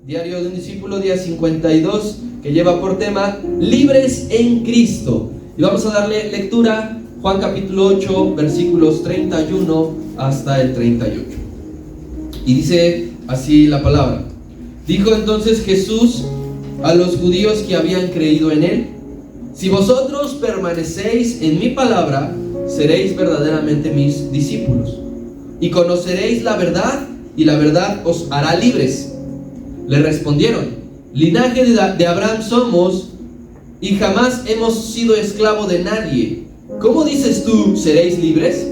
Diario de un discípulo, día 52, que lleva por tema Libres en Cristo. Y vamos a darle lectura, Juan capítulo 8, versículos 31 hasta el 38. Y dice así la palabra. Dijo entonces Jesús a los judíos que habían creído en él: si vosotros permanecéis en mi palabra, seréis verdaderamente mis discípulos, y conoceréis la verdad, y la verdad os hará libres. Le respondieron: linaje de Abraham somos, y jamás hemos sido esclavo de nadie. ¿Cómo dices tú, seréis libres?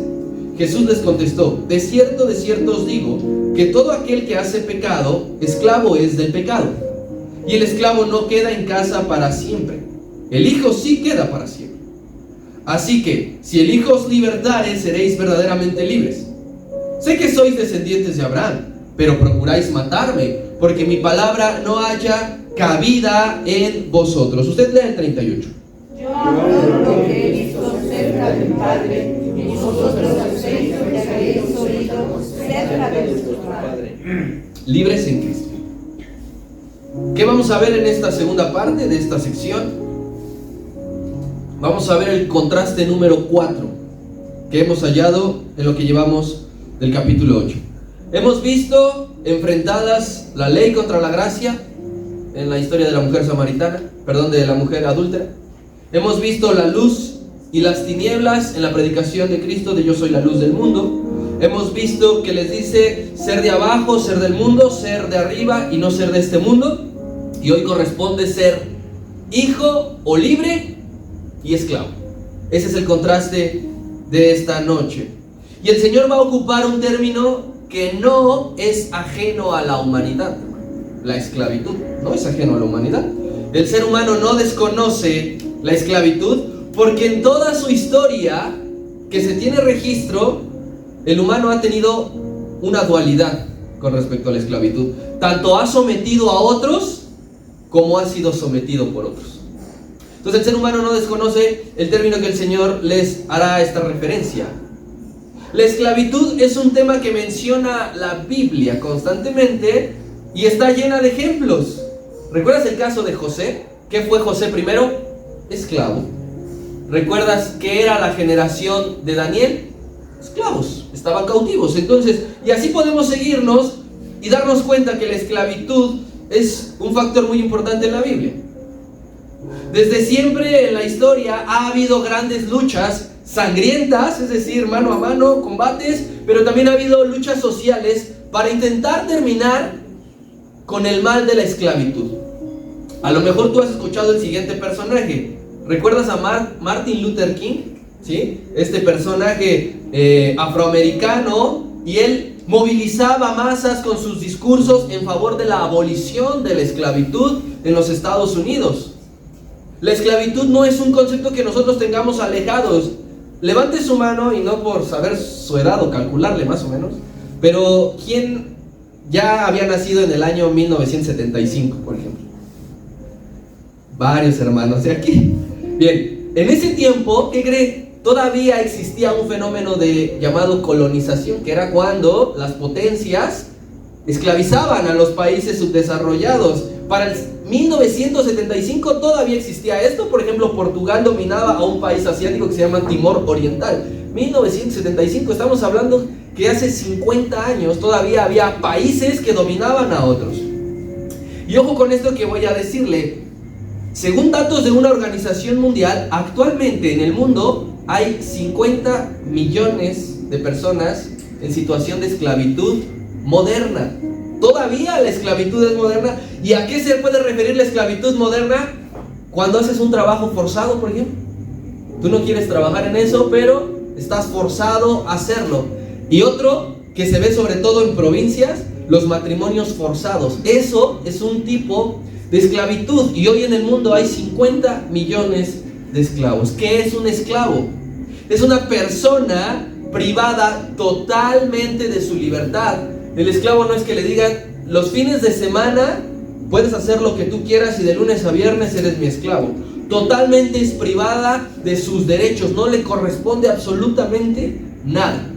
Jesús les contestó: de cierto os digo, que todo aquel que hace pecado, esclavo es del pecado. Y el esclavo no queda en casa para siempre, el Hijo sí queda para siempre. Así que, si el Hijo os libertare, seréis verdaderamente libres. Sé que sois descendientes de Abraham, pero procuráis matarme, porque mi palabra no haya cabida en vosotros. Usted lee el 38. Yo hablo lo que he visto cerca del Padre, y vosotros hacéis lo que habéis oído cerca de vuestro Padre. Libres en Cristo. ¿Qué vamos a ver en esta segunda parte de esta sección? Vamos a ver el contraste número 4 que hemos hallado en lo que llevamos del capítulo 8. Hemos visto enfrentadas la ley contra la gracia en la historia de la mujer samaritana, de la mujer adúltera. Hemos visto la luz y las tinieblas en la predicación de Cristo de yo soy la luz del mundo. Hemos visto que les dice ser de abajo, ser del mundo, ser de arriba y no ser de este mundo. Y hoy corresponde ser hijo o libre y esclavo. Ese es el contraste de esta noche. Y el Señor va a ocupar un término que no es ajeno a la humanidad. La esclavitud no es ajeno a la humanidad. El ser humano no desconoce la esclavitud, porque en toda su historia que se tiene registro, el humano ha tenido una dualidad con respecto a la esclavitud. Tanto ha sometido a otros como ha sido sometido por otros. Entonces el ser humano no desconoce el término que el Señor les hará esta referencia. La esclavitud es un tema que menciona la Biblia constantemente y está llena de ejemplos. ¿Recuerdas el caso de José? ¿Qué fue José primero? Esclavo. ¿Recuerdas qué era la generación de Daniel? Esclavos, estaban cautivos. Entonces, y así podemos seguirnos y darnos cuenta que la esclavitud es un factor muy importante en la Biblia. Desde siempre en la historia ha habido grandes luchas sangrientas, es decir, mano a mano, combates, pero también ha habido luchas sociales para intentar terminar con el mal de la esclavitud. A lo mejor tú has escuchado el siguiente personaje. ¿Recuerdas a Martin Luther King? ¿Sí? Este personaje afroamericano, y él movilizaba masas con sus discursos en favor de la abolición de la esclavitud en los Estados Unidos. La esclavitud no es un concepto que nosotros tengamos alejados. Levante su mano, y no por saber su edad o calcularle más o menos, pero ¿quién ya había nacido en el año 1975, por ejemplo? Varios hermanos de aquí. Bien, en ese tiempo, ¿qué cree? Todavía existía un fenómeno llamado colonización, que era cuando las potencias esclavizaban a los países subdesarrollados. Para el 1975 todavía existía esto. Por ejemplo, Portugal dominaba a un país asiático que se llama Timor Oriental. 1975, estamos hablando que hace 50 años todavía había países que dominaban a otros. Y ojo con esto que voy a decirle. Según datos de una organización mundial, actualmente en el mundo hay 50 millones de personas en situación de esclavitud moderna. Todavía la esclavitud es moderna. ¿Y a qué se puede referir la esclavitud moderna? Cuando haces un trabajo forzado, por ejemplo. Tú no quieres trabajar en eso, pero estás forzado a hacerlo. Y otro que se ve sobre todo en provincias, los matrimonios forzados. Eso es un tipo de esclavitud. Y hoy en el mundo hay 50 millones de esclavos. ¿Qué es un esclavo? Es una persona privada totalmente de su libertad. El esclavo no es que le digan: los fines de semana puedes hacer lo que tú quieras y de lunes a viernes eres mi esclavo. Totalmente es privada de sus derechos, no le corresponde absolutamente nada.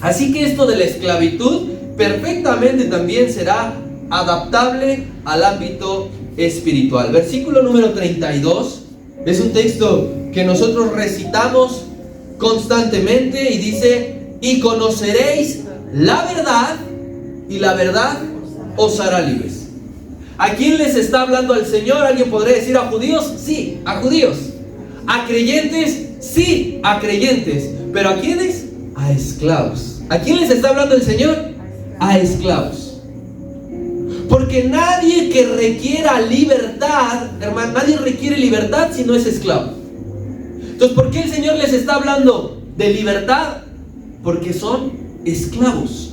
Así que esto de la esclavitud perfectamente también será adaptable al ámbito espiritual. Versículo número 32 es un texto que nosotros recitamos constantemente y dice: y conoceréis la verdad, y la verdad os hará libres. ¿A quién les está hablando el Señor? ¿Alguien podría decir a judíos? Sí, a judíos. ¿A creyentes? Sí, a creyentes. ¿Pero a quiénes? A esclavos. ¿A quién les está hablando el Señor? A esclavos. Porque nadie que requiera libertad, hermano, nadie requiere libertad si no es esclavo. Entonces, ¿por qué el Señor les está hablando de libertad? Porque son esclavos.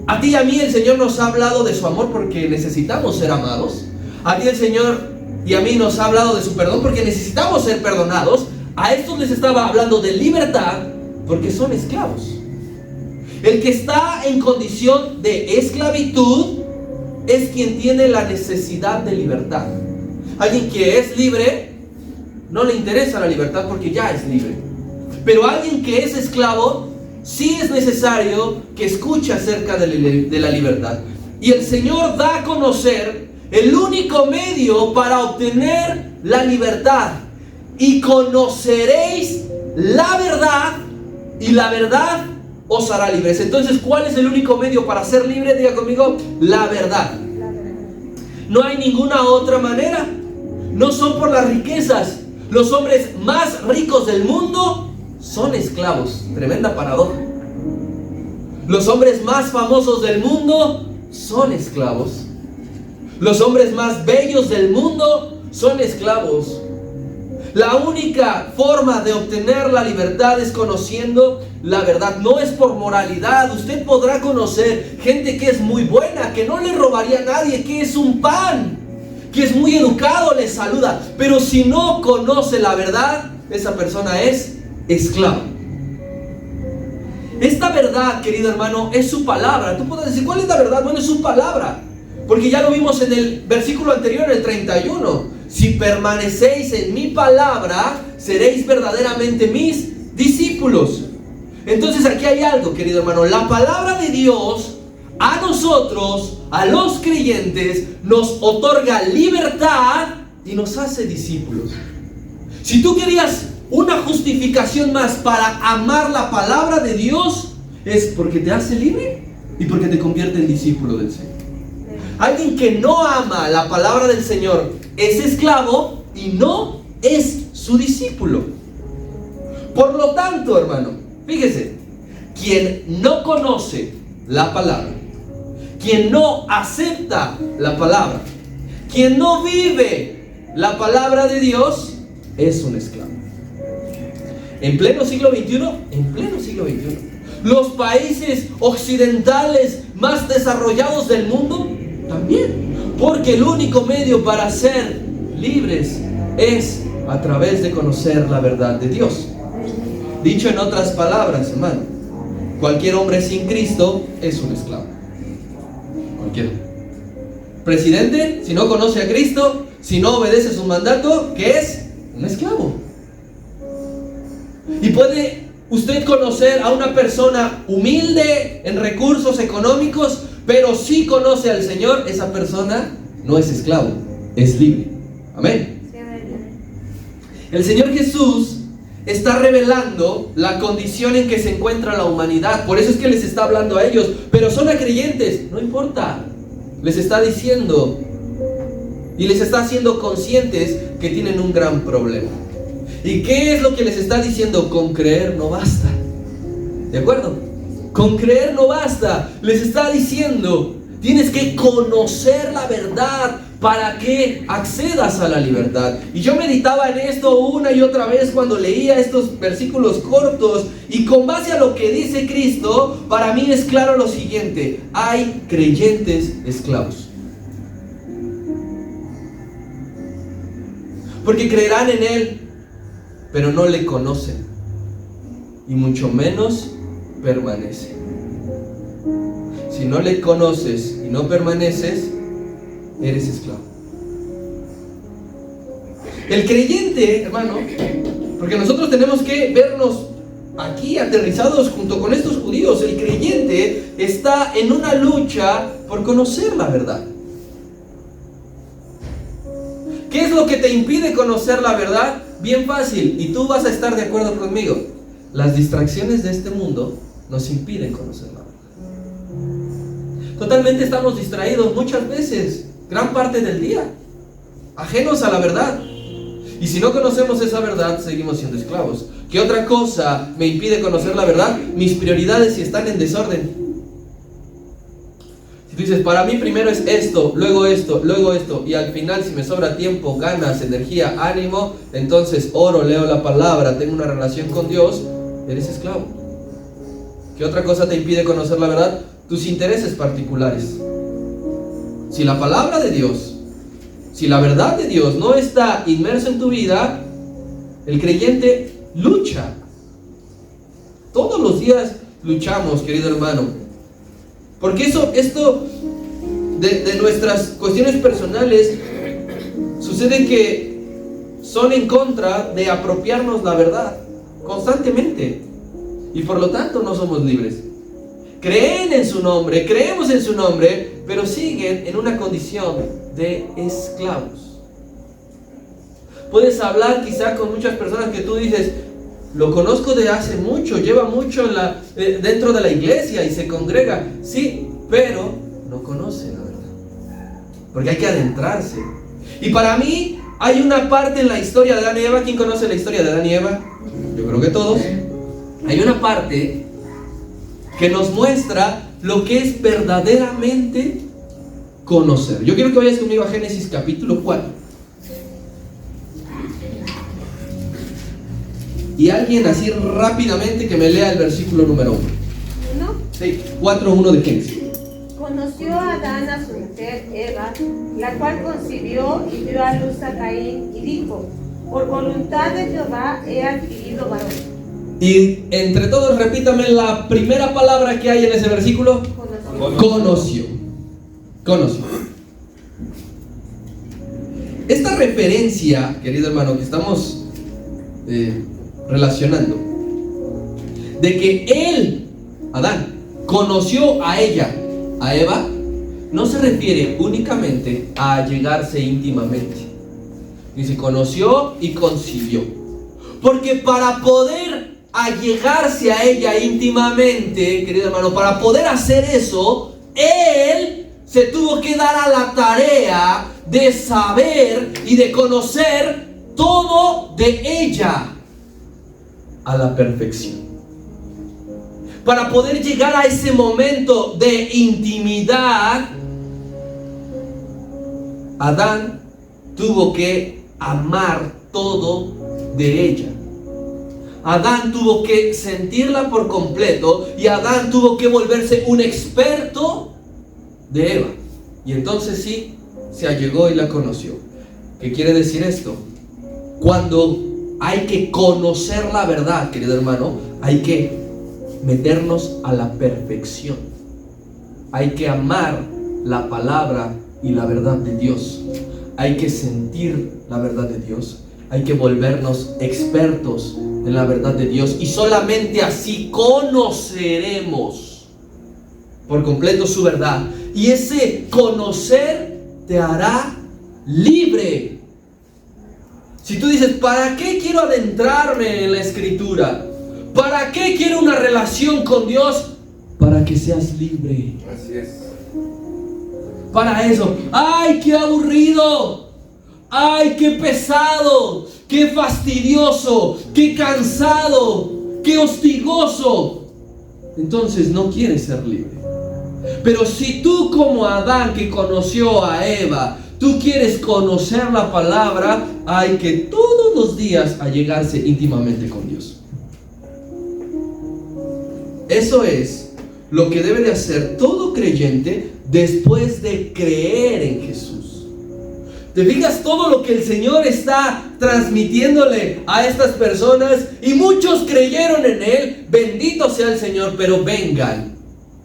A ti y a mí el Señor nos ha hablado de su amor porque necesitamos ser amados. A ti el Señor y a mí nos ha hablado de su perdón porque necesitamos ser perdonados. A estos les estaba hablando de libertad porque son esclavos. El que está en condición de esclavitud es quien tiene la necesidad de libertad. Alguien que es libre no le interesa la libertad porque ya es libre. Pero alguien que es esclavo sí es necesario que escuche acerca de la libertad. Y el Señor da a conocer el único medio para obtener la libertad. Y conoceréis la verdad, y la verdad os hará libres. Entonces, ¿cuál es el único medio para ser libre? Diga conmigo: la verdad. No hay ninguna otra manera. No son por las riquezas. Los hombres más ricos del mundo son esclavos. Tremenda paradoja. Los hombres más famosos del mundo son esclavos. Los hombres más bellos del mundo son esclavos. La única forma de obtener la libertad es conociendo la verdad. No es por moralidad. Usted podrá conocer gente que es muy buena, que no le robaría a nadie, que es un pan, que es muy educado, le saluda. Pero si no conoce la verdad, esa persona es esclavo. Esta verdad, querido hermano, es su palabra. Tú puedes decir: ¿cuál es la verdad? Bueno, es su palabra. Porque ya lo vimos en el versículo anterior, el 31. Si permanecéis en mi palabra, seréis verdaderamente mis discípulos. Entonces aquí hay algo, querido hermano. La palabra de Dios a nosotros, a los creyentes, nos otorga libertad y nos hace discípulos. Si tú querías una justificación más para amar la palabra de Dios, es porque te hace libre y porque te convierte en discípulo del Señor. Alguien que no ama la palabra del Señor es esclavo y no es su discípulo. Por lo tanto, hermano, fíjese, quien no conoce la palabra, quien no acepta la palabra, quien no vive la palabra de Dios, es un esclavo. En pleno siglo XXI, los países occidentales más desarrollados del mundo también, porque el único medio para ser libres es a través de conocer la verdad de Dios. Dicho en otras palabras, hermano, cualquier hombre sin Cristo es un esclavo. Cualquiera. Presidente, si no conoce a Cristo, si no obedece su mandato, ¿qué es? Un esclavo. Y puede usted conocer a una persona humilde en recursos económicos, pero si conoce al Señor, esa persona no es esclavo, es libre. Amén. El Señor Jesús está revelando la condición en que se encuentra la humanidad. Por eso es que les está hablando a ellos. Pero son a creyentes, no importa. Les está diciendo y les está haciendo conscientes que tienen un gran problema. ¿Y qué es lo que les está diciendo? Con creer no basta. ¿De acuerdo? Con creer no basta. Les está diciendo: tienes que conocer la verdad para que accedas a la libertad. Y yo meditaba en esto una y otra vez cuando leía estos versículos cortos, y con base a lo que dice Cristo, para mí es claro lo siguiente: hay creyentes esclavos. Porque creerán en Él, pero no le conocen, y mucho menos permanecen. Si no le conoces y no permaneces, eres esclavo. El creyente, hermano, porque nosotros tenemos que vernos aquí aterrizados junto con estos judíos. El creyente está en una lucha por conocer la verdad. ¿Qué es lo que te impide conocer la verdad? Bien fácil, y tú vas a estar de acuerdo conmigo. Las distracciones de este mundo nos impiden conocer la verdad. Totalmente estamos distraídos muchas veces, gran parte del día, ajenos a la verdad. Y si no conocemos esa verdad, seguimos siendo esclavos. ¿Qué otra cosa me impide conocer la verdad? Mis prioridades, si están en desorden. Si tú dices, para mí primero es esto, luego esto, y al final, si me sobra tiempo, ganas, energía, ánimo, entonces oro, leo la palabra, tengo una relación con Dios, eres esclavo. ¿Qué otra cosa te impide conocer la verdad? Tus intereses particulares. Si la palabra de Dios, si la verdad de Dios no está inmersa en tu vida, el creyente lucha. Todos los días luchamos, querido hermano. Porque esto de nuestras cuestiones personales sucede que son en contra de apropiarnos la verdad constantemente. Y por lo tanto no somos libres. Creen en su nombre, creemos en su nombre, pero siguen en una condición de esclavos. Puedes hablar quizá con muchas personas que tú dices, lo conozco de hace mucho, lleva mucho dentro de la iglesia y se congrega. Sí, pero no conoce la verdad. Porque hay que adentrarse. Y para mí hay una parte en la historia de Adán y Eva. ¿Quién conoce la historia de Adán y Eva? Yo creo que todos. Hay una parte que nos muestra lo que es verdaderamente conocer. Yo quiero que vayas conmigo a Génesis capítulo 4. Y alguien así rápidamente que me lea el versículo número 1. Sí, 4:1 de Génesis. Conoció a Adán a su mujer Eva, la cual concibió y dio a luz a Caín, y dijo, por voluntad de Jehová he adquirido varón. Y entre todos repítame la primera palabra que hay en ese versículo. Conoció. Esta referencia, querido hermano, que estamos relacionando, de que él, Adán, conoció a ella, a Eva, no se refiere únicamente a allegarse íntimamente. Dice, conoció y concibió. Porque para poder allegarse a ella íntimamente, querido hermano, para poder hacer eso, él se tuvo que dar a la tarea de saber y de conocer todo de ella a la perfección. Para poder llegar a ese momento de intimidad, Adán tuvo que amar todo de ella. Adán tuvo que sentirla por completo y Adán tuvo que volverse un experto de Eva. Y entonces sí, se allegó y la conoció. ¿Qué quiere decir esto? Cuando hay que conocer la verdad, querido hermano, hay que meternos a la perfección. Hay que amar la palabra y la verdad de Dios. Hay que sentir la verdad de Dios. Hay que volvernos expertos en la verdad de Dios. Y solamente así conoceremos por completo su verdad. Y ese conocer te hará libre. Si tú dices, ¿para qué quiero adentrarme en la Escritura? ¿Para qué quiero una relación con Dios? Para que seas libre. Así es. Para eso. ¡Ay, qué aburrido! ¡Ay, qué pesado! ¡Qué fastidioso! ¡Qué cansado! ¡Qué hostigoso! Entonces no quieres ser libre. Pero si tú, como Adán que conoció a Eva, tú quieres conocer la palabra, hay que todos los días allegarse íntimamente con Dios. Eso es lo que debe de hacer todo creyente después de creer en Jesús. ¿Te fijas todo lo que el Señor está transmitiéndole a estas personas? Y muchos creyeron en Él. Bendito sea el Señor, pero vengan.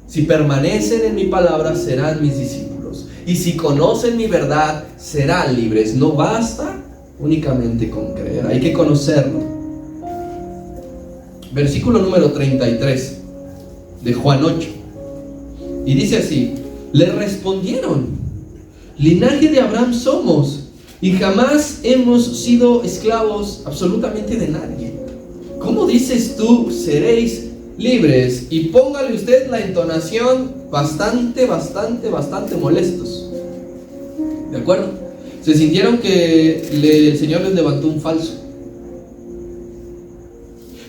Si permanecen en mi palabra, serán mis discípulos. Y si conocen mi verdad, serán libres. No basta únicamente con creer, hay que conocerlo. versículo número 33 de Juan 8. Y dice así: le respondieron: linaje de Abraham somos, y jamás hemos sido esclavos absolutamente de nadie. ¿Cómo dices tú, seréis libres? Y póngale usted la entonación bastante molestos. ¿De acuerdo? Se sintieron que el Señor les levantó un falso.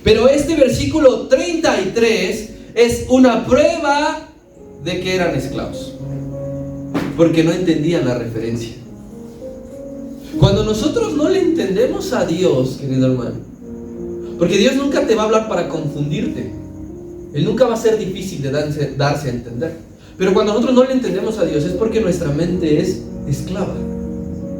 Pero este versículo 33 es una prueba de que eran esclavos, porque no entendían la referencia. Cuando nosotros no le entendemos a Dios, querido hermano, porque Dios nunca te va a hablar para confundirte, Él nunca va a ser difícil de darse a entender. Pero cuando nosotros no le entendemos a Dios es porque nuestra mente es esclava.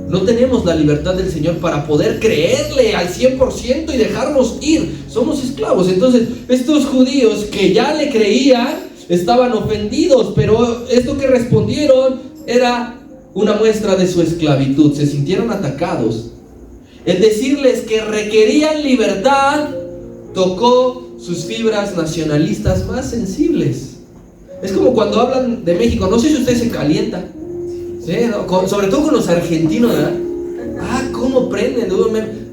No tenemos la libertad del Señor para poder creerle al 100% y dejarnos ir. Somos esclavos. Entonces, estos judíos que ya le creían estaban ofendidos, pero esto que respondieron era una muestra de su esclavitud. Se sintieron atacados. El decirles que requerían libertad tocó sus fibras nacionalistas más sensibles. Es como cuando hablan de México. No sé si usted se calienta, ¿sí? Sobre todo con los argentinos, ¿verdad? ¿Cómo prenden?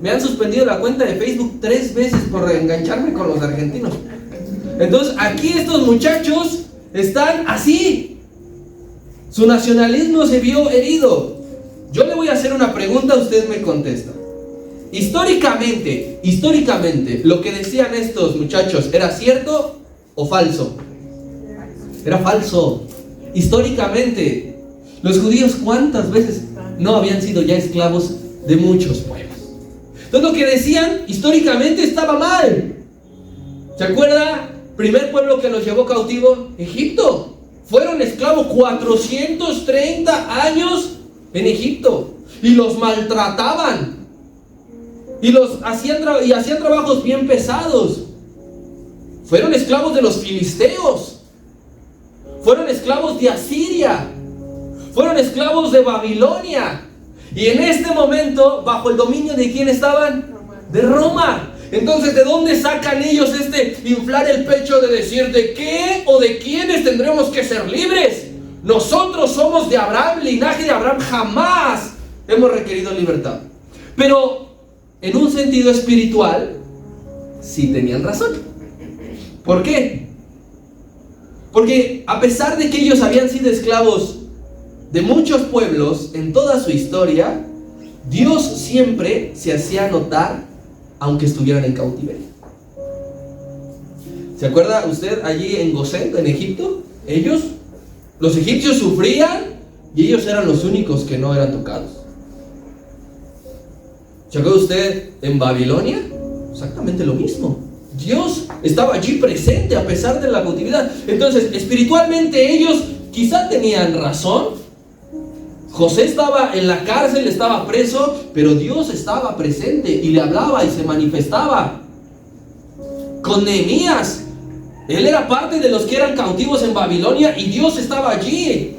Me han suspendido la cuenta de Facebook 3 veces por engancharme con los argentinos. Entonces aquí estos muchachos están así. Su nacionalismo se vio herido. Yo le voy a hacer una pregunta, usted me contesta. Históricamente, lo que decían estos muchachos, ¿era cierto o falso? Era falso. Históricamente, los judíos, ¿cuántas veces no habían sido ya esclavos de muchos pueblos? Entonces lo que decían históricamente estaba mal. ¿Se acuerda? Primer pueblo que los llevó cautivo, Egipto. Fueron esclavos 430 años en Egipto. Y los maltrataban. Y hacían trabajos bien pesados. Fueron esclavos de los filisteos. Fueron esclavos de Asiria. Fueron esclavos de Babilonia. Y en este momento, ¿bajo el dominio de quién estaban? De Roma. Entonces, ¿de dónde sacan ellos inflar el pecho de decir de qué o de quiénes tendremos que ser libres? Nosotros somos de Abraham, linaje de Abraham, jamás hemos requerido libertad. Pero en un sentido espiritual, sí tenían razón. ¿Por qué? Porque a pesar de que ellos habían sido esclavos de muchos pueblos en toda su historia, Dios siempre se hacía notar aunque estuvieran en cautiverio. ¿Se acuerda usted allí en Gosén, en Egipto? Los egipcios sufrían y ellos eran los únicos que no eran tocados. ¿Se acuerda usted en Babilonia? Exactamente lo mismo. Dios estaba allí presente a pesar de la cautividad. Entonces, espiritualmente ellos quizá tenían razón. José estaba en la cárcel, estaba preso, pero Dios estaba presente y le hablaba y se manifestaba. Con Nehemías, él era parte de los que eran cautivos en Babilonia y Dios estaba allí.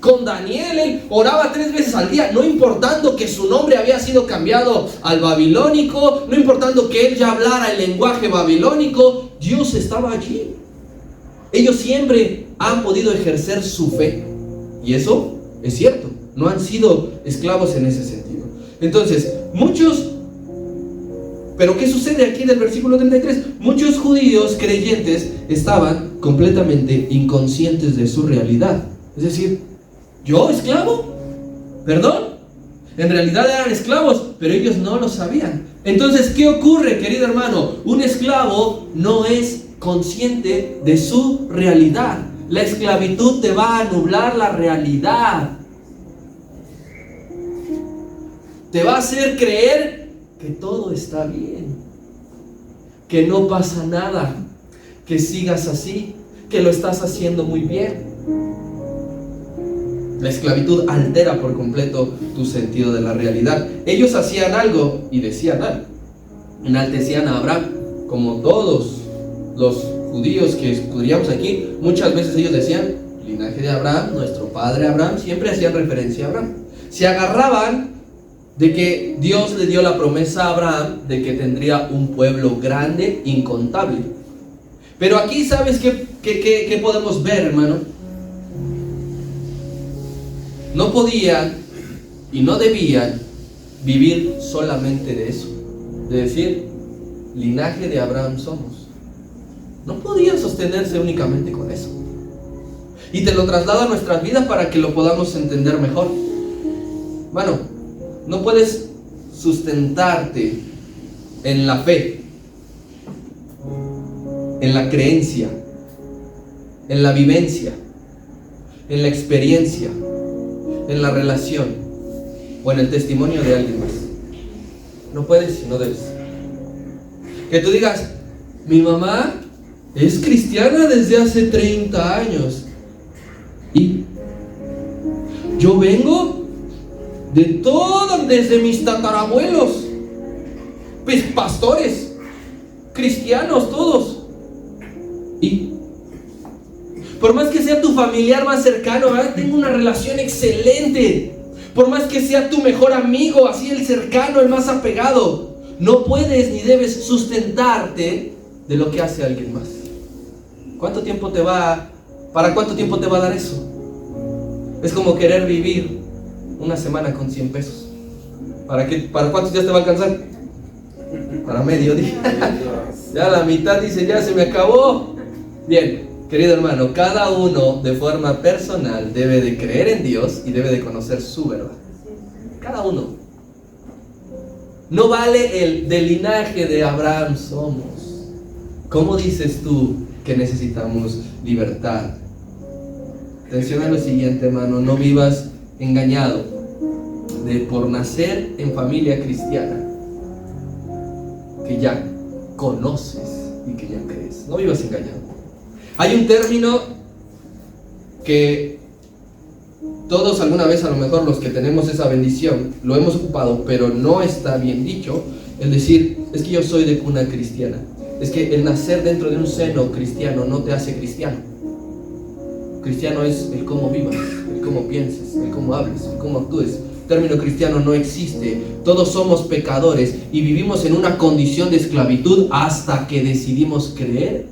Con Daniel, él oraba 3 veces al día, no importando que su nombre había sido cambiado al babilónico, no importando que él ya hablara el lenguaje babilónico, Dios estaba allí. Ellos siempre han podido ejercer su fe, y eso es cierto, no han sido esclavos en ese sentido. Entonces, pero ¿qué sucede aquí del versículo 33? Muchos judíos creyentes estaban completamente inconscientes de su realidad. Es decir, ¿yo esclavo? ¿Perdón? En realidad eran esclavos, pero ellos no lo sabían. Entonces, ¿qué ocurre, querido hermano? Un esclavo no es consciente de su realidad. La esclavitud te va a nublar la realidad. Te va a hacer creer que todo está bien, que no pasa nada, que sigas así, que lo estás haciendo muy bien. La esclavitud altera por completo tu sentido de la realidad. Ellos hacían algo y decían algo. Enaltecían a Abraham, como todos los judíos que escudriñamos aquí. Muchas veces ellos decían, linaje de Abraham, nuestro padre Abraham. Siempre hacían referencia a Abraham. Se agarraban de que Dios le dio la promesa a Abraham de que tendría un pueblo grande, incontable. Pero aquí, ¿sabes qué podemos ver, hermano? No podían y no debían vivir solamente de eso, de decir, linaje de Abraham somos. No podían sostenerse únicamente con eso. Y te lo traslado a nuestras vidas para que lo podamos entender mejor. Bueno, no puedes sustentarte en la fe, en la creencia, en la vivencia, en la experiencia, en la relación o en el testimonio de alguien más. No puedes y no debes. Que tú digas, mi mamá es cristiana desde hace 30 años y yo vengo desde mis tatarabuelos, pues pastores, cristianos todos. Y por más que sea tu familiar más cercano, ¿verdad? Tengo una relación excelente. Por más que sea tu mejor amigo, así el cercano, el más apegado, no puedes ni debes sustentarte de lo que hace alguien más. ¿Para cuánto tiempo te va a dar eso? Es como querer vivir una semana con 100 pesos. ¿Para cuántos días te va a alcanzar? Para medio día. Ya la mitad dice, ya se me acabó. Bien, querido hermano, cada uno de forma personal debe de creer en Dios y debe de conocer su verdad. Cada uno. No vale el del linaje de Abraham somos. ¿Cómo dices tú que necesitamos libertad? Atención a lo siguiente, hermano, no vivas engañado de por nacer en familia cristiana que ya conoces y que ya crees. No vivas engañado. Hay un término que todos alguna vez, a lo mejor los que tenemos esa bendición, lo hemos ocupado, pero no está bien dicho, el decir, es que yo soy de cuna cristiana. Es que el nacer dentro de un seno cristiano no te hace cristiano. Cristiano es el cómo vivas, el cómo pienses, el cómo hables, el cómo actúes. El término cristiano no existe. Todos somos pecadores y vivimos en una condición de esclavitud hasta que decidimos creer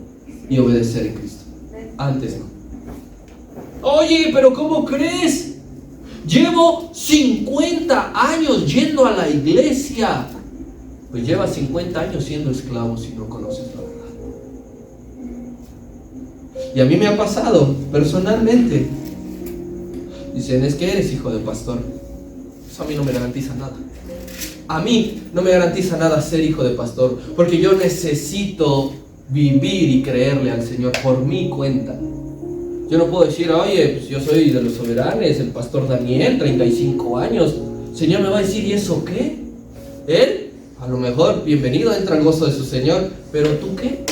y obedecer en Cristo. Antes no. Oye, pero ¿cómo crees? Llevo 50 años yendo a la iglesia. Pues llevas 50 años siendo esclavo si no conoces la verdad. Y a mí me ha pasado personalmente. Dicen, es que eres hijo de pastor. Eso a mí no me garantiza nada. A mí no me garantiza nada ser hijo de pastor, porque yo necesito vivir y creerle al Señor por mi cuenta. Yo no puedo decir, oye, pues yo soy de los soberanes, el pastor Daniel, 35 años. El Señor me va a decir, ¿y eso qué? Él, a lo mejor, bienvenido, entra al gozo de su Señor. ¿Pero tú qué?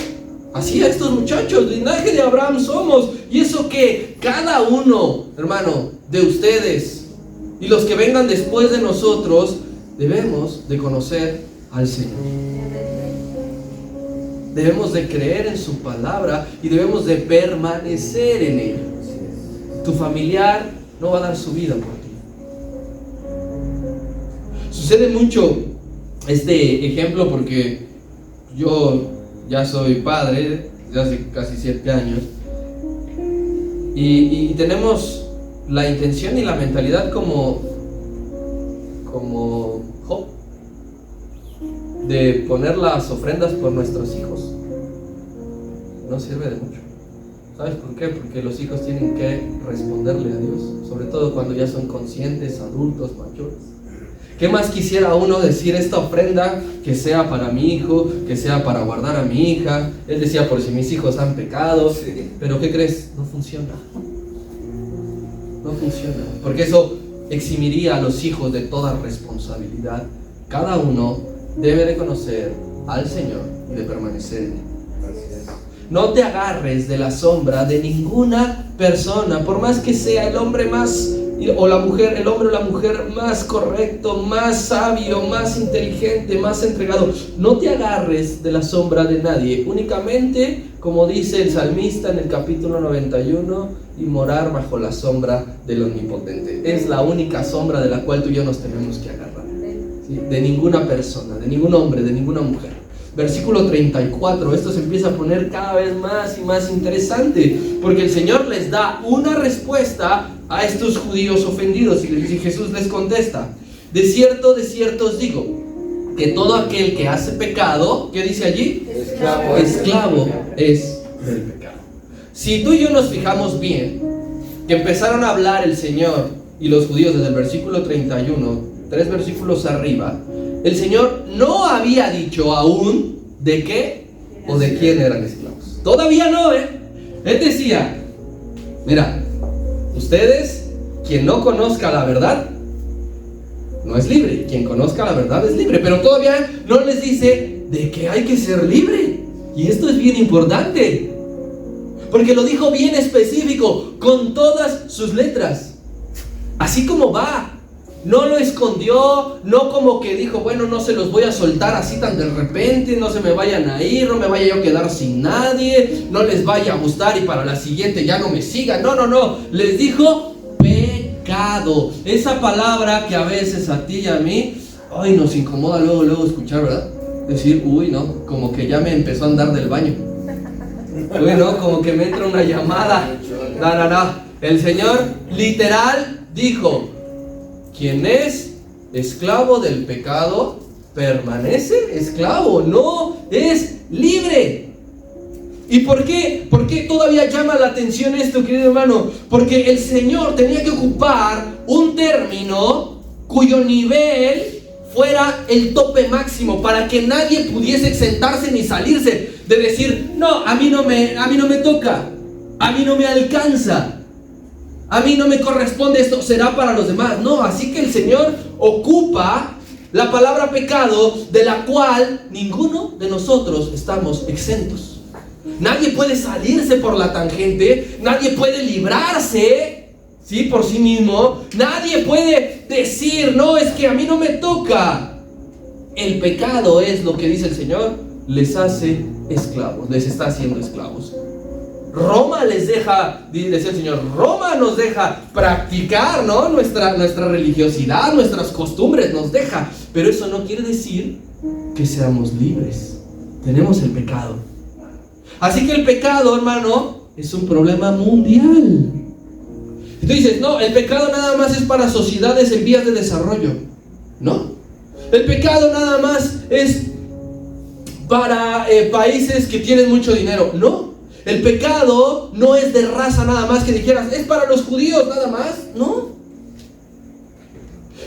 Así a estos muchachos, linaje de Abraham somos. ¿Y eso qué? Cada uno, hermano, de ustedes y los que vengan después de nosotros, debemos de conocer al Señor. Debemos de creer en su palabra y debemos de permanecer en él. Tu familiar no va a dar su vida por ti. Sucede mucho este ejemplo porque yo ya soy padre de hace casi 7 años y tenemos la intención y la mentalidad como Job, de poner las ofrendas por nuestros hijos. No sirve de mucho. ¿Sabes por qué? Porque los hijos tienen que responderle a Dios, sobre todo cuando ya son conscientes, adultos, mayores. ¿Qué más quisiera uno decir? Esta ofrenda que sea para mi hijo, que sea para guardar a mi hija. Él decía, por si mis hijos han pecado. Sí. Pero ¿qué crees? No funciona. No funciona. Porque eso eximiría a los hijos de toda responsabilidad. Cada uno debe de conocer al Señor y de permanecer en él. No te agarres de la sombra de ninguna persona, por más que sea el hombre más o la mujer, el hombre o la mujer más correcto, más sabio, más inteligente, más entregado. No te agarres de la sombra de nadie, únicamente, como dice el salmista en el capítulo 91, y morar bajo la sombra del Omnipotente. Es la única sombra de la cual tú y yo nos tenemos que agarrar. ¿sí? De ninguna persona, de ningún hombre, de ninguna mujer. Versículo 34, esto se empieza a poner cada vez más y más interesante, porque el Señor les da una respuesta a estos judíos ofendidos y Jesús les contesta: de cierto os digo, que todo aquel que hace pecado, ¿qué dice allí? Esclavo es del pecado. Si tú y yo nos fijamos bien, que empezaron a hablar el Señor y los judíos desde el versículo 31, 3 versículos arriba, el Señor no había dicho aún de qué o de quién eran esclavos. Todavía no, Él decía: mira, ustedes, quien no conozca la verdad, no es libre. Quien conozca la verdad es libre. Pero todavía no les dice de que hay que ser libre. Y esto es bien importante, porque lo dijo bien específico, con todas sus letras. Así como va. No lo escondió, no como que dijo, bueno, no se los voy a soltar así tan de repente, no se me vayan a ir, no me vaya yo a quedar sin nadie, no les vaya a gustar y para la siguiente ya no me sigan. No. Les dijo pecado. Esa palabra que a veces a ti y a mí, ay, nos incomoda luego escuchar, ¿verdad? Decir, uy, no, como que ya me empezó a andar del baño. Uy, no, como que me entra una llamada. No. El Señor literal dijo: quien es esclavo del pecado, permanece esclavo, no es libre. ¿Y por qué? ¿Por qué todavía llama la atención esto, querido hermano? Porque el Señor tenía que ocupar un término cuyo nivel fuera el tope máximo, para que nadie pudiese sentarse ni salirse de decir, no, a mí no me toca, a mí no me alcanza, a mí no me corresponde, esto será para los demás. No, así que el Señor ocupa la palabra pecado, de la cual ninguno de nosotros estamos exentos. Nadie puede salirse por la tangente, nadie puede librarse, ¿sí?, por sí mismo. Nadie puede decir, no, es que a mí no me toca. El pecado es lo que dice el Señor, les hace esclavos, les está haciendo esclavos. Roma les deja, decía el Señor, Roma nos deja practicar, ¿no?, nuestra religiosidad, nuestras costumbres nos deja, pero eso no quiere decir que seamos libres. Tenemos el pecado. Así que el pecado, hermano, es un problema mundial. Y tú dices, no, el pecado nada más es para sociedades en vías de desarrollo. No, el pecado nada más es para países que tienen mucho dinero. No, el pecado no es de raza nada más, que dijeras, es para los judíos nada más. No,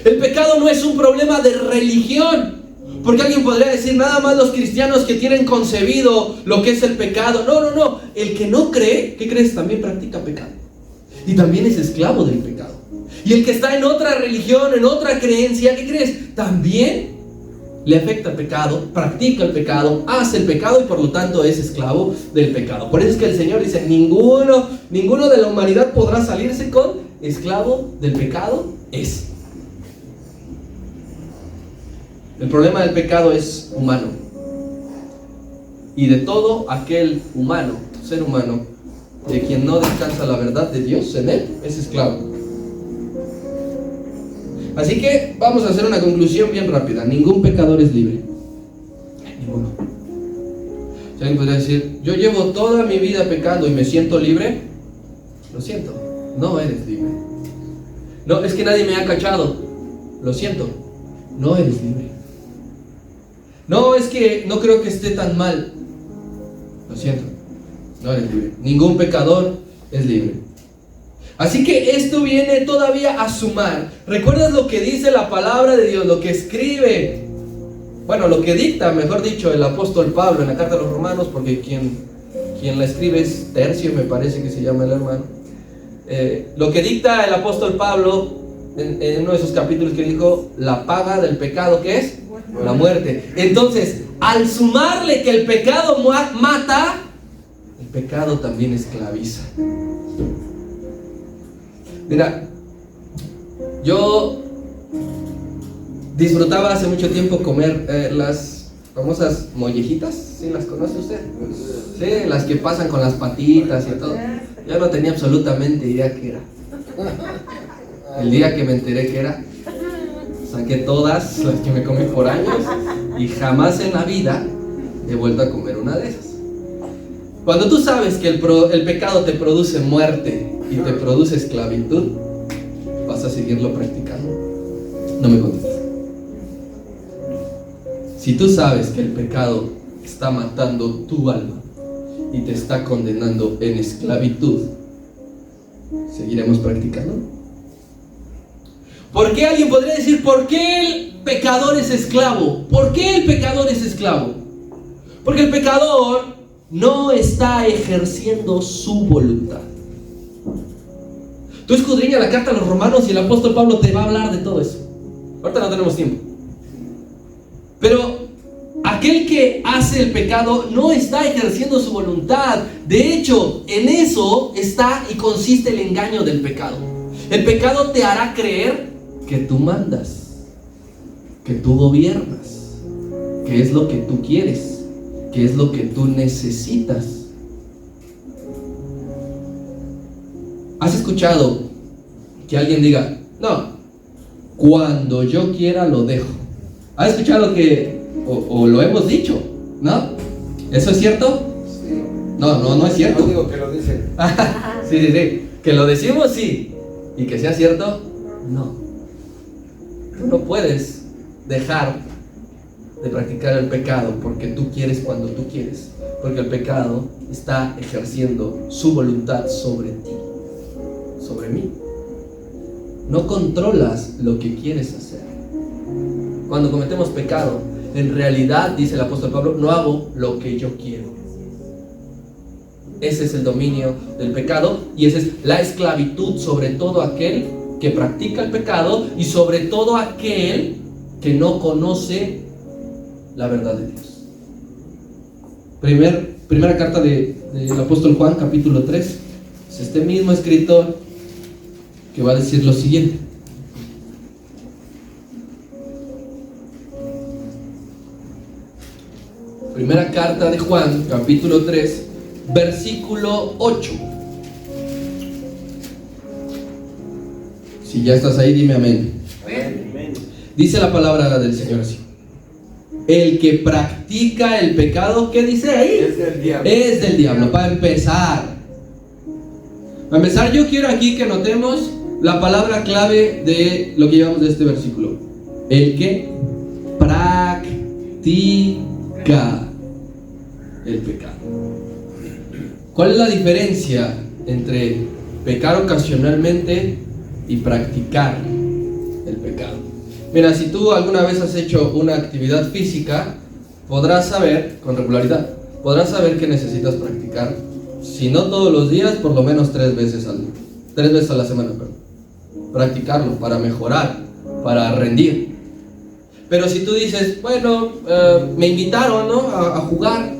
el pecado no es un problema de religión, porque alguien podría decir, nada más los cristianos que tienen concebido lo que es el pecado. No, el que no cree, ¿qué crees? También practica pecado y también es esclavo del pecado. Y el que está en otra religión, en otra creencia, ¿qué crees? También le afecta el pecado, practica el pecado, hace el pecado y por lo tanto es esclavo del pecado. Por eso es que el Señor dice, ninguno de la humanidad podrá salirse con esclavo del pecado es. El problema del pecado es humano. Y de todo aquel humano, ser humano, de quien no descansa la verdad de Dios en él, es esclavo. Así que vamos a hacer una conclusión bien rápida. Ningún pecador es libre. Ninguno. Si alguien podría decir, yo llevo toda mi vida pecando y me siento libre, lo siento, no eres libre. No, es que nadie me ha cachado, lo siento, no eres libre. No, es que no creo que esté tan mal, lo siento, no eres libre. Ningún pecador es libre. Así que esto viene todavía a sumar. ¿Recuerdas lo que dice la palabra de Dios? Lo que escribe, bueno, lo que dicta, mejor dicho, el apóstol Pablo en la carta a los Romanos, porque quien la escribe es Tercio, me parece que se llama el hermano. Lo que dicta el apóstol Pablo en uno de esos capítulos, que dijo, la paga del pecado, ¿qué es? La muerte. Entonces, al sumarle que el pecado mata, el pecado también esclaviza. Mira, yo disfrutaba hace mucho tiempo comer las famosas mollejitas. ¿Sí las conoce usted? Sí, las que pasan con las patitas y todo. Yo no tenía absolutamente idea qué era. El día que me enteré que era, saqué todas las que me comí por años y jamás en la vida he vuelto a comer una de esas. Cuando tú sabes que el pecado te produce muerte y te produce esclavitud, ¿vas a seguirlo practicando? No me contestes. Si tú sabes que el pecado está matando tu alma y te está condenando en esclavitud, ¿seguiremos practicando? ¿Por qué alguien podría decir, por qué el pecador es esclavo? ¿Por qué el pecador es esclavo? Porque el pecador no está ejerciendo su voluntad. Tú escudriña la carta a los Romanos y el apóstol Pablo te va a hablar de todo eso. Ahorita no tenemos tiempo. Pero aquel que hace el pecado no está ejerciendo su voluntad. De hecho, en eso está y consiste el engaño del pecado. El pecado te hará creer que tú mandas, que tú gobiernas, que es lo que tú quieres, que es lo que tú necesitas. ¿Has escuchado que alguien diga, no, cuando yo quiera lo dejo? ¿Has escuchado que, o lo hemos dicho, no? ¿Eso es cierto? Sí. No es cierto. No digo que lo dicen. Sí. Que lo decimos, sí. Y que sea cierto, no. Tú no puedes dejar de practicar el pecado porque tú quieres cuando tú quieres. Porque el pecado está ejerciendo su voluntad sobre ti, sobre mí. No controlas lo que quieres hacer. Cuando cometemos pecado, en realidad, dice el apóstol Pablo, no hago lo que yo quiero. Ese es el dominio del pecado y esa es la esclavitud sobre todo aquel que practica el pecado y sobre todo aquel que no conoce la verdad de Dios. Primera carta del apóstol Juan, capítulo 3. Es este mismo escritor que va a decir lo siguiente. Primera carta de Juan, capítulo 3, versículo 8. Si ya estás ahí, dime amén. Amén. Dice la palabra del Señor así: el que practica el pecado, ¿qué dice ahí? Es del diablo. Es del diablo. Para empezar, yo quiero aquí que notemos la palabra clave de lo que llevamos de este versículo. El que practica el pecado. ¿Cuál es la diferencia entre pecar ocasionalmente y practicar el pecado? Mira, si tú alguna vez has hecho una actividad física, podrás saber, con regularidad, podrás saber que necesitas practicar, si no todos los días, por lo menos 3 veces a la semana, practicarlo para mejorar, para rendir. Pero si tú dices, bueno, me invitaron, ¿no?, a jugar,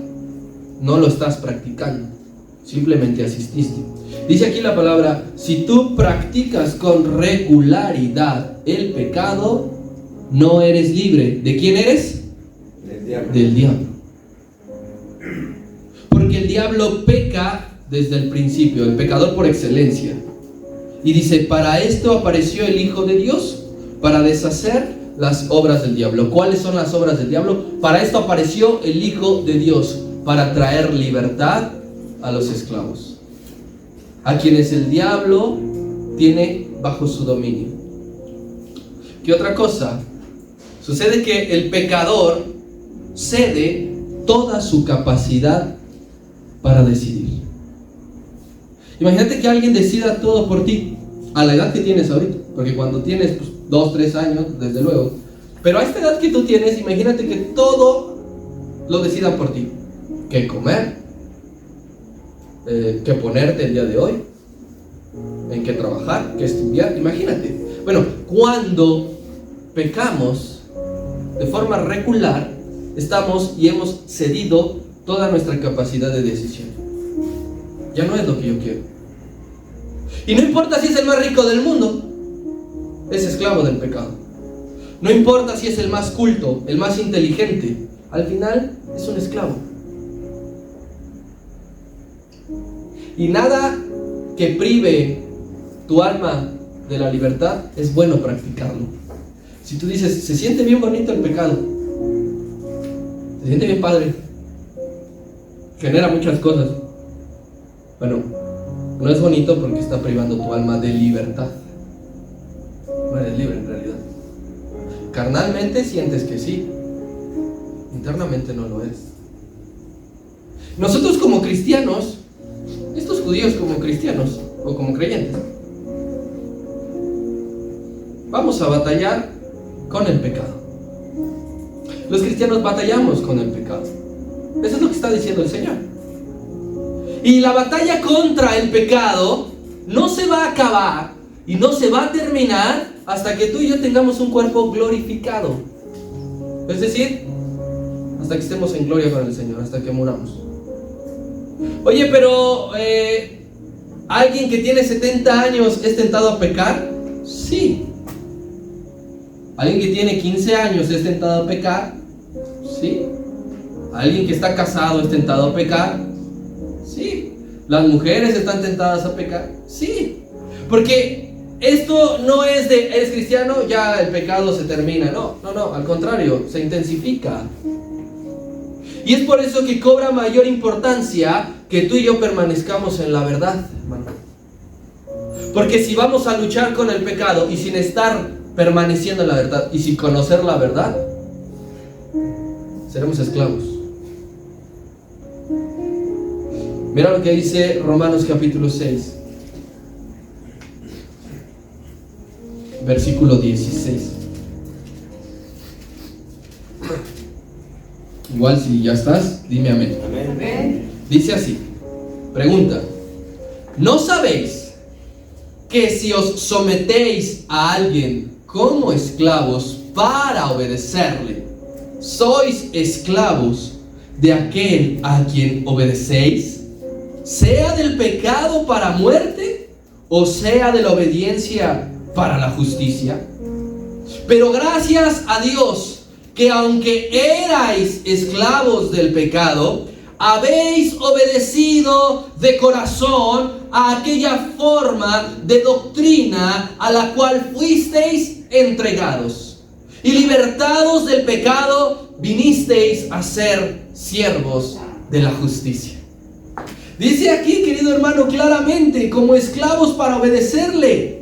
no lo estás practicando, simplemente asististe. Dice aquí la palabra, si tú practicas con regularidad el pecado, no eres libre. ¿De quién eres? Del diablo. Del diablo. Porque el diablo peca desde el principio, el pecador por excelencia. Y dice, para esto apareció el Hijo de Dios, para deshacer las obras del diablo. ¿Cuáles son las obras del diablo? Para esto apareció el Hijo de Dios, para traer libertad a los esclavos, a quienes el diablo tiene bajo su dominio. ¿Qué otra cosa? Sucede que el pecador cede toda su capacidad para decidir. Imagínate que alguien decida todo por ti, a la edad que tienes ahorita, porque cuando tienes 2, 3 años, desde luego, pero a esta edad que tú tienes, imagínate que todo lo decidan por ti. ¿Qué comer? ¿Qué ponerte el día de hoy? ¿En qué trabajar? ¿Qué estudiar? Imagínate. Bueno, cuando pecamos de forma regular, estamos y hemos cedido toda nuestra capacidad de decisión. Ya no es lo que yo quiero. Y no importa si es el más rico del mundo, es esclavo del pecado. No importa si es el más culto, el más inteligente, al final es un esclavo. Y nada que prive tu alma de la libertad es bueno practicarlo. Si tú dices, se siente bien bonito el pecado, se siente bien padre, genera muchas cosas. Bueno, no es bonito porque está privando tu alma de libertad. No eres libre en realidad. Carnalmente sientes que sí, internamente no lo es. Nosotros como cristianos, estos judíos como cristianos o como creyentes, vamos a batallar con el pecado. Los cristianos batallamos con el pecado. Eso es lo que está diciendo el Señor. Y la batalla contra el pecado no se va a acabar y no se va a terminar hasta que tú y yo tengamos un cuerpo glorificado. Es decir, hasta que estemos en gloria con el Señor, hasta que muramos. Oye, pero ¿alguien que tiene 70 años es tentado a pecar? Sí. ¿Alguien que tiene 15 años es tentado a pecar? Sí. ¿Alguien que está casado es tentado a pecar? Sí. ¿Las mujeres están tentadas a pecar? Sí. Porque esto no es de, eres cristiano, ya el pecado se termina. No, al contrario, se intensifica. Y es por eso que cobra mayor importancia que tú y yo permanezcamos en la verdad, hermano. Porque si vamos a luchar con el pecado y sin estar permaneciendo en la verdad y sin conocer la verdad, seremos esclavos. Mira lo que dice Romanos capítulo 6, versículo 16. Igual si ya estás, dime amén. Amén. Dice así, pregunta: ¿no sabéis que si os sometéis a alguien como esclavos para obedecerle, sois esclavos de aquel a quien obedecéis, sea del pecado para muerte o sea de la obediencia para la justicia? Pero gracias a Dios que aunque erais esclavos del pecado, habéis obedecido de corazón a aquella forma de doctrina a la cual fuisteis entregados, y libertados del pecado, vinisteis a ser siervos de la justicia. Dice aquí, querido hermano, claramente, como esclavos para obedecerle.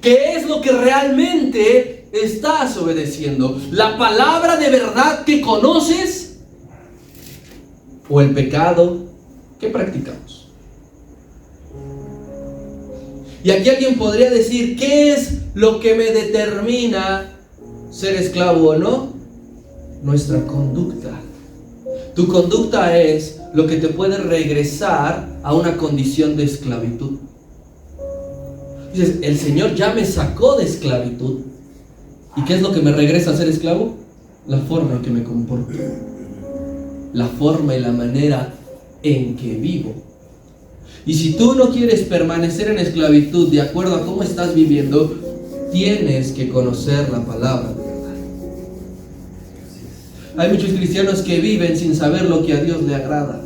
¿Qué es lo que realmente estás obedeciendo? ¿La palabra de verdad que conoces o el pecado que practicamos? Y aquí alguien podría decir, ¿qué es lo que me determina ser esclavo o no? Nuestra conducta. Tu conducta es lo que te puede regresar a una condición de esclavitud. Dices, el Señor ya me sacó de esclavitud. ¿Y qué es lo que me regresa a ser esclavo? La forma en que me comporto, la forma y la manera en que vivo. Y si tú no quieres permanecer en esclavitud de acuerdo a cómo estás viviendo, tienes que conocer la palabra de verdad. Hay muchos cristianos que viven sin saber lo que a Dios le agrada,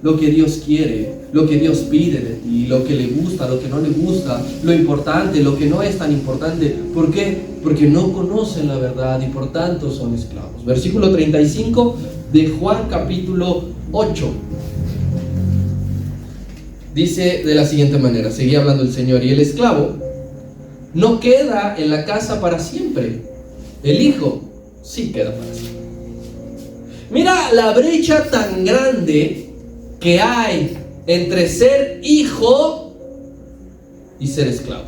lo que Dios quiere, lo que Dios pide de ti, lo que le gusta, lo que no le gusta, lo importante, lo que no es tan importante. ¿Por qué? Porque no conocen la verdad y por tanto son esclavos. Versículo 35 de Juan capítulo 8. Dice de la siguiente manera, seguía hablando el Señor: y el esclavo no queda en la casa para siempre, el hijo sí queda para siempre. Mira la brecha tan grande que hay entre ser hijo y ser esclavo.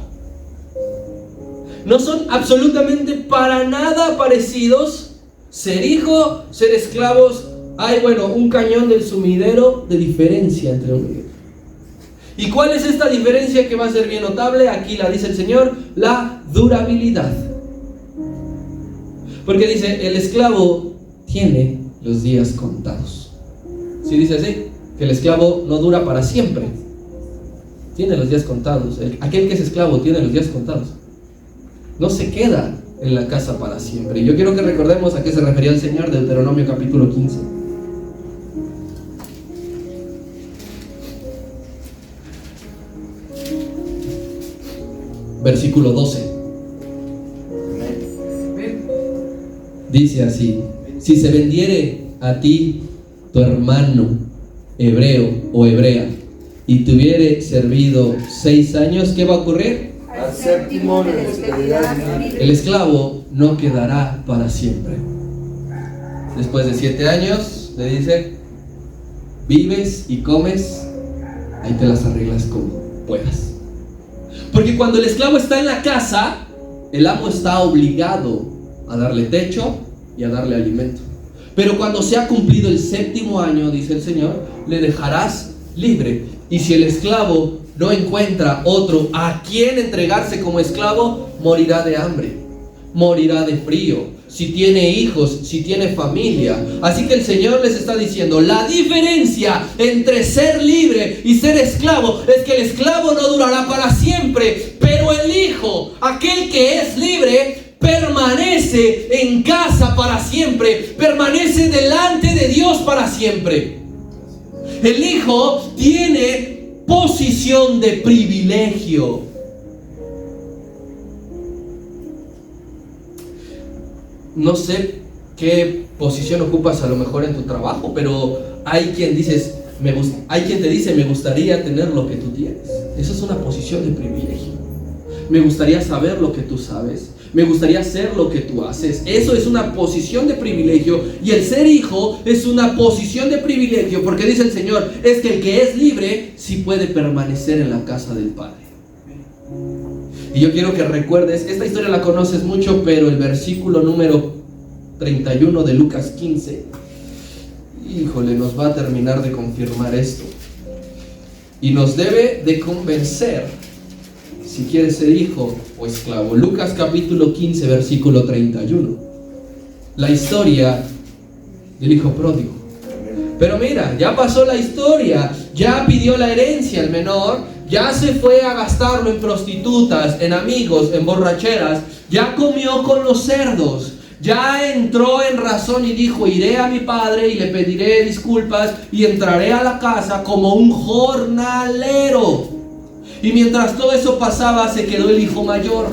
No son absolutamente para nada parecidos. Ser hijo, ser esclavos, hay un cañón del sumidero de diferencia entre uno y otro. ¿Y cuál es esta diferencia que va a ser bien notable? Aquí la dice el Señor: la durabilidad. Porque dice, el esclavo tiene los días contados. ¿Sí dice así? Que el esclavo no dura para siempre. Tiene los días contados. Aquel que es esclavo tiene los días contados. No se queda en la casa para siempre. Y yo quiero que recordemos a qué se refería el Señor, de Deuteronomio capítulo 15. Versículo 12. Dice así: si se vendiere a ti tu hermano hebreo o hebrea y te hubiere servido 6 años, ¿qué va a ocurrir? Al séptimo le despedirás libre. El esclavo no quedará para siempre. Después de 7 años le dice: vives y comes, ahí te las arreglas como puedas. Porque cuando el esclavo está en la casa, el amo está obligado a darle techo y a darle alimento. Pero cuando se ha cumplido el 7º año, dice el Señor, le dejarás libre. Y si el esclavo no encuentra otro a quien entregarse como esclavo, morirá de hambre, morirá de frío, si tiene hijos, si tiene familia. Así que el Señor les está diciendo: la diferencia entre ser libre y ser esclavo es que el esclavo no durará para siempre, pero el hijo, aquel que es libre, permanece en casa para siempre, permanece delante de Dios para siempre. El hijo tiene posición de privilegio. No sé qué posición ocupas a lo mejor en tu trabajo, pero hay quien te dice: me gustaría tener lo que tú tienes. Esa es una posición de privilegio. Me gustaría saber lo que tú sabes. Me gustaría hacer lo que tú haces. Eso es una posición de privilegio. Y el ser hijo es una posición de privilegio, porque dice el Señor: es que el que es libre sí puede permanecer en la casa del Padre. Y yo quiero que recuerdes, esta historia la conoces mucho, pero el versículo número 31 de Lucas 15, híjole, nos va a terminar de confirmar esto. Y nos debe de convencer si quieres ser hijo o esclavo. Lucas capítulo 15, versículo 31. La historia del hijo pródigo. Pero mira, ya pasó la historia, ya pidió la herencia el menor, ya se fue a gastarlo en prostitutas, en amigos, en borracheras, ya comió con los cerdos, ya entró en razón y dijo: iré a mi padre y le pediré disculpas y entraré a la casa como un jornalero. Y mientras todo eso pasaba, se quedó el hijo mayor.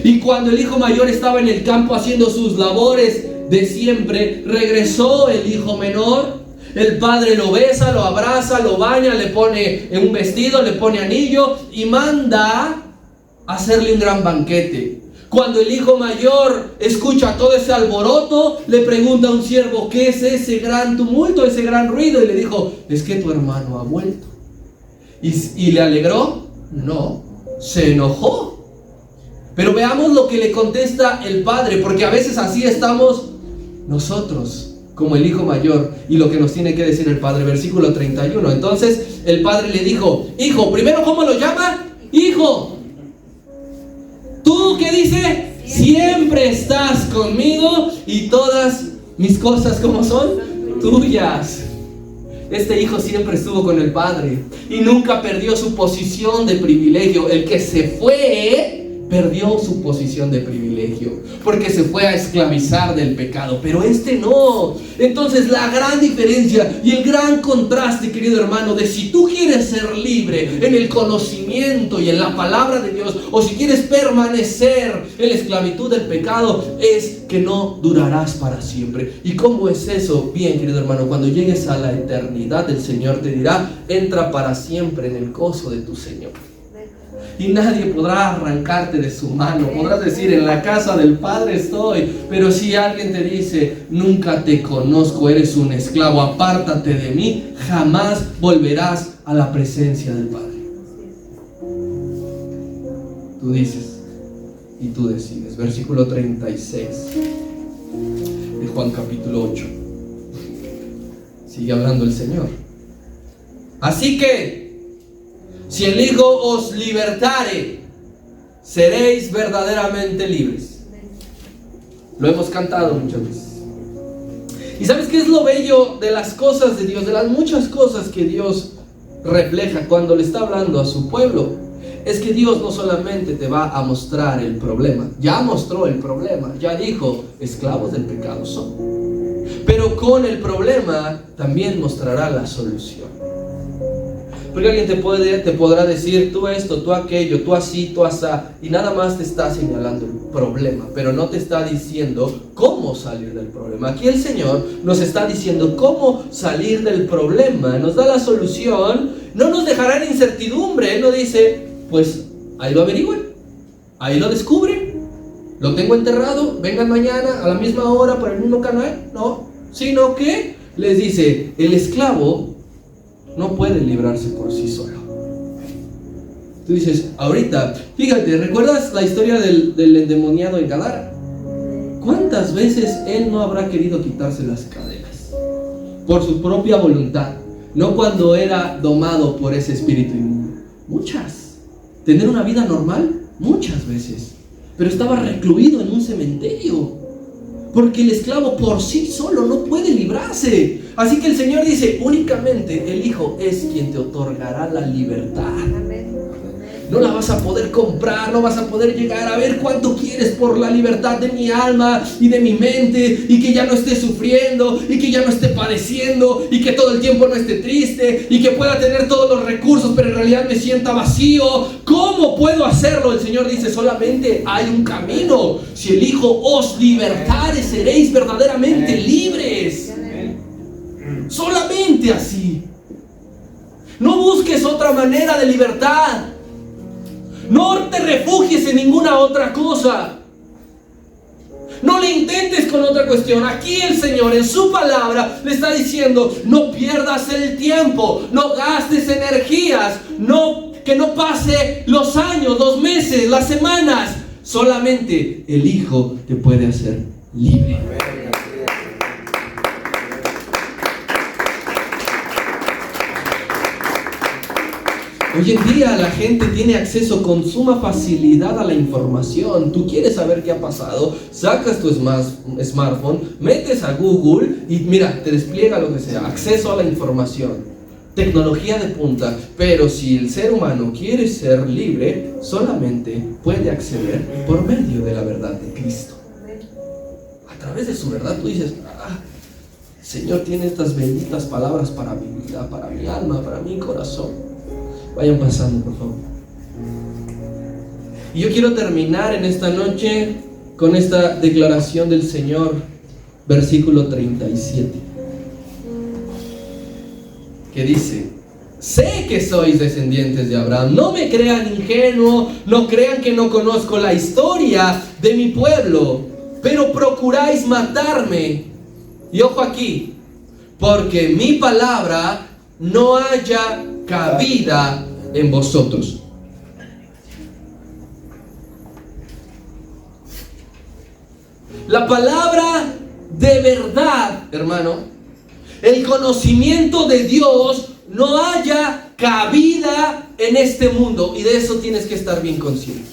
Y cuando el hijo mayor estaba en el campo haciendo sus labores de siempre, regresó el hijo menor. El padre lo besa, lo abraza, lo baña, le pone un vestido, le pone anillo y manda a hacerle un gran banquete. Cuando el hijo mayor escucha todo ese alboroto, le pregunta a un siervo: ¿qué es ese gran tumulto, ese gran ruido? Y le dijo: es que tu hermano ha vuelto. ¿Y le alegró? No, se enojó. Pero veamos lo que le contesta el padre, porque a veces así estamos nosotros, como el hijo mayor, y lo que nos tiene que decir el padre. Versículo 31. Entonces el padre le dijo: hijo, primero, ¿cómo lo llama? Hijo. ¿Tú qué dice? Siempre estás conmigo y todas mis cosas, ¿cómo son? Tuyas. Este hijo siempre estuvo con el padre y nunca perdió su posición de privilegio. El que se fue perdió su posición de privilegio porque se fue a esclavizar del pecado, pero este no. Entonces la gran diferencia y el gran contraste, querido hermano, de si tú quieres ser libre en el conocimiento y en la palabra de Dios, o si quieres permanecer en la esclavitud del pecado, es que no durarás para siempre. ¿Y cómo es eso? Bien, querido hermano, cuando llegues a la eternidad, el Señor te dirá: entra para siempre en el gozo de tu Señor. Y nadie podrá arrancarte de su mano. Podrás decir: en la casa del Padre estoy. Pero si alguien te dice: nunca te conozco, eres un esclavo, apártate de mí, jamás volverás a la presencia del Padre. Tú dices y tú decides. Versículo 36 de Juan capítulo 8. Sigue hablando el Señor. Así que si el Hijo os libertare, seréis verdaderamente libres. Lo hemos cantado muchas veces. ¿Y sabes qué es lo bello de las cosas de Dios? De las muchas cosas que Dios refleja cuando le está hablando a su pueblo. Es que Dios no solamente te va a mostrar el problema. Ya mostró el problema. Ya dijo: esclavos del pecado son. Pero con el problema también mostrará la solución. Porque alguien te podrá decir, tú esto, tú aquello, tú así, tú asá, y nada más te está señalando el problema, pero no te está diciendo cómo salir del problema. Aquí el Señor nos está diciendo cómo salir del problema, nos da la solución, no nos dejará en incertidumbre. Él no dice, pues ahí lo averigüen, ahí lo descubren, lo tengo enterrado, vengan mañana a la misma hora por el mismo canal. No, sino que les dice, el esclavo no puede librarse por sí solo. Tú dices, ahorita, fíjate, ¿recuerdas la historia del endemoniado en Gadara? ¿Cuántas veces él no habrá querido quitarse las cadenas? Por su propia voluntad, no cuando era domado por ese espíritu inmundo. Muchas. Tener una vida normal, muchas veces. Pero estaba recluido en un cementerio, porque el esclavo por sí solo no puede librarse. Así que el Señor dice, únicamente el Hijo es quien te otorgará la libertad. No la vas a poder comprar, no vas a poder llegar a ver cuánto quieres por la libertad de mi alma y de mi mente, y que ya no esté sufriendo, y que ya no esté padeciendo, y que todo el tiempo no esté triste, y que pueda tener todos los recursos, pero en realidad me sienta vacío. ¿Cómo puedo hacerlo? El Señor dice, solamente hay un camino. Si el Hijo os libertare, seréis verdaderamente libres. Solamente así. No busques otra manera de libertad. No te refugies en ninguna otra cosa. No le intentes con otra cuestión. Aquí el Señor en su palabra le está diciendo, no pierdas el tiempo, no gastes energías, que no pase los años, los meses, las semanas. Solamente el Hijo te puede hacer libre. Hoy en día la gente tiene acceso con suma facilidad a la información. Tú quieres saber qué ha pasado, sacas tu smartphone, metes a Google y mira, te despliega lo que sea. Acceso a la información, tecnología de punta. Pero si el ser humano quiere ser libre, solamente puede acceder por medio de la verdad de Cristo. A través de su verdad tú dices, el Señor tiene estas benditas palabras para mi vida, para mi alma, para mi corazón. Vayan pasando, por favor. Y yo quiero terminar en esta noche con esta declaración del Señor, versículo 37, que dice, sé que sois descendientes de Abraham. No me crean ingenuo, no crean que no conozco la historia de mi pueblo, pero procuráis matarme. Y ojo aquí, porque mi palabra no haya cabida en vosotros. La palabra de verdad, hermano, el conocimiento de Dios no haya cabida en este mundo, y de eso tienes que estar bien consciente.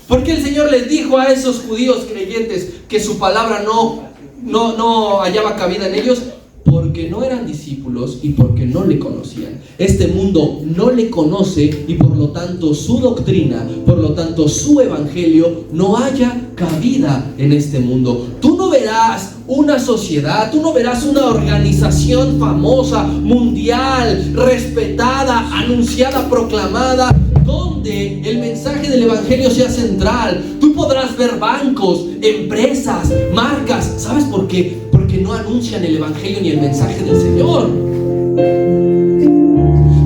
Porque el Señor les dijo a esos judíos creyentes que su palabra no hallaba cabida en ellos, porque no eran discípulos y porque no le conocían. Este mundo no le conoce y por lo tanto su doctrina, por lo tanto su evangelio no haya cabida en este mundo. Tú no verás una sociedad, tú no verás una organización famosa, mundial, respetada, anunciada, proclamada, donde el mensaje del evangelio sea central. Tú podrás ver bancos, empresas, marcas. ¿Sabes por qué? Porque no anuncian el evangelio ni el mensaje del Señor.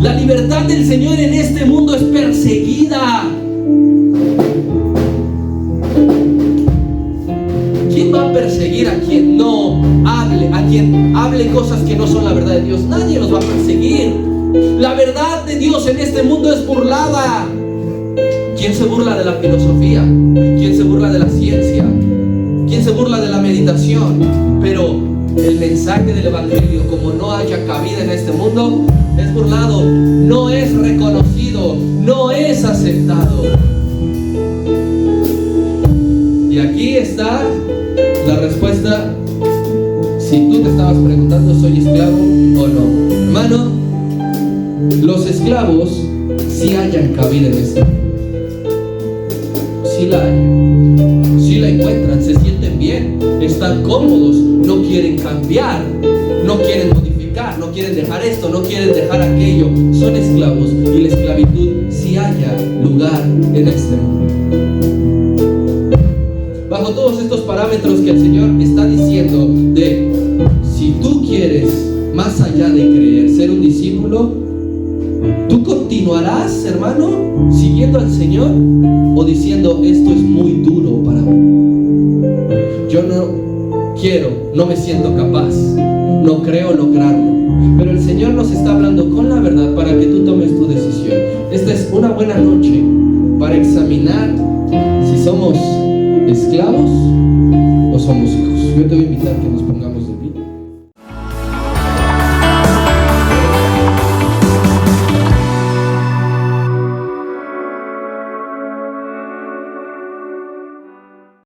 La libertad del Señor en este mundo es perseguida. ¿Quién va a perseguir a quien no hable, a quien hable cosas que no son la verdad de Dios? Nadie los va a perseguir. La verdad de Dios en este mundo es burlada. ¿Quién se burla de la filosofía? ¿Quién se burla de la ciencia? ¿Quién se burla de la meditación? Pero el mensaje del evangelio, como no haya cabida en este mundo, es burlado, no es reconocido, no es aceptado. Y aquí está la respuesta. Si tú te estabas preguntando, ¿soy esclavo o no? Hermano, los esclavos sí hallan cabida en este mundo. Sí la hay, sí la encuentran, se sienten bien, están cómodos, no quieren cambiar, no quieren modificar, no quieren dejar esto, no quieren dejar aquello, son esclavos y la esclavitud sí haya lugar en este mundo. Bajo todos estos parámetros que el Señor está diciendo de si tú quieres, más allá de creer, ser un discípulo, ¿tú continuarás, hermano, siguiendo al Señor o diciendo esto es muy duro para mí? Yo no quiero, no me siento capaz, no creo lograrlo. Pero el Señor nos está hablando con la verdad para que tú tomes tu decisión. Esta es una buena noche para examinar si somos esclavos o somos hijos. Yo te voy a invitar a que nos pongamos.